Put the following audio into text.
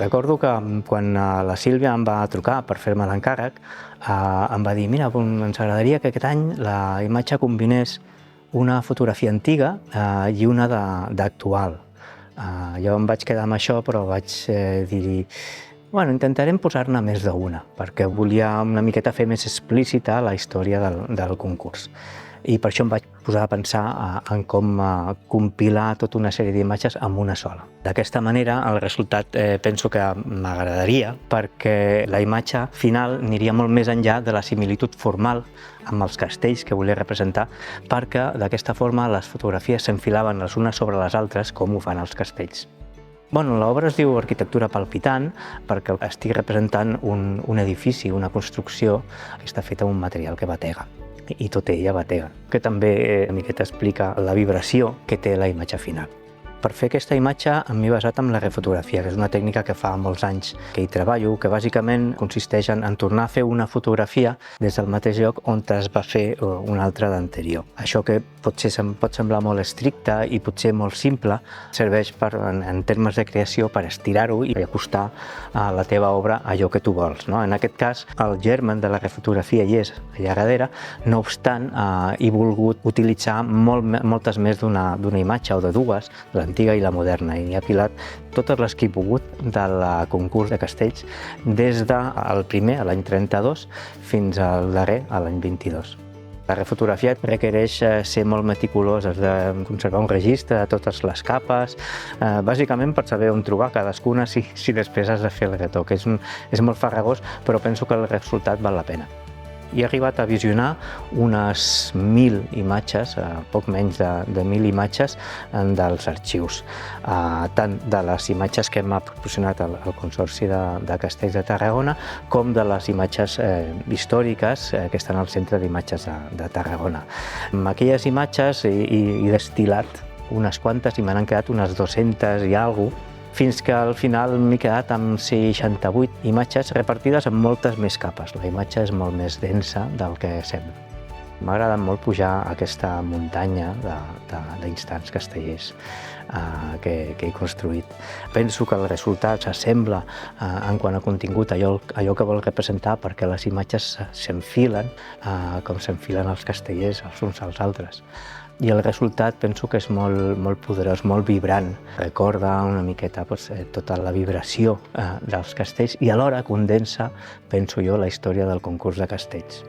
Recordo que quan la Sílvia em va trucar per fer-me l'encàrrec, em va dir: mira, ens agradaria que aquest any la imatge combinés una fotografia antiga i una d'actual. Jo em vaig quedar amb això, però vaig dir-hi: bueno, intentarem posar-ne més d'una, perquè volia una miqueta fer més explícita la història del concurs. I per això em vaig posar a pensar en com compilar tota una sèrie d'imatges amb una sola. D'aquesta manera, el resultat penso que m'agradaria, perquè la imatge final aniria molt més enllà de la similitud formal amb els castells que volia representar, perquè d'aquesta forma les fotografies s'enfilaven les unes sobre les altres, com ho fan els castells. L'obra es diu Arquitectura palpitant perquè estic representant un edifici, una construcció que està feta amb un material que batega. I tot ella batega, que també una miqueta explica la vibració que té la imatge final. Per fer aquesta imatge m'he basat en la refotografia, que és una tècnica que fa molts anys que hi treballo, que bàsicament consisteix en tornar a fer una fotografia des del mateix lloc on es va fer una altra d'anterior. Això que potser pot semblar molt estricte i potser molt simple, serveix en termes de creació per estirar-ho i acostar a la teva obra allò que tu vols. En aquest cas, el germen de la refotografia hi és allà darrere, no obstant, he volgut utilitzar moltes més d'una imatge o de dues, l'antiga i la moderna, i he apilat totes les que he pogut del concurs de castells des del primer, a l'any 32, fins al darrer, a l'any 22. La refotografia requereix ser molt meticulós, has de conservar un registre de totes les capes, bàsicament per saber on trobar cadascuna si després has de fer el retoc. És molt farragós, però penso que el resultat val la pena. He arribat a visionar unes 1.000 imatges, poc menys de 1.000 imatges dels arxius, tant de les imatges que m'ha proporcionat el Consorci de Castells de Tarragona com de les imatges històriques que estan al Centre d'Imatges de Tarragona. Amb aquelles imatges he destil·lat unes quantes i m'han quedat unes 200 i alguna cosa, fins que al final m'he quedat amb 68 imatges repartides en moltes més capes. La imatge és molt més densa del que sembla. M'ha agradat molt pujar aquesta muntanya d'instants castellers que he construït. Penso que el resultat s'assembla en quant a contingut allò que vol representar, perquè les imatges s'enfilen com s'enfilen els castellers els uns als altres. I el resultat penso que és molt poderós, molt vibrant. Recorda una miqueta tota la vibració dels castells i alhora condensa, penso jo, la història del concurs de castells.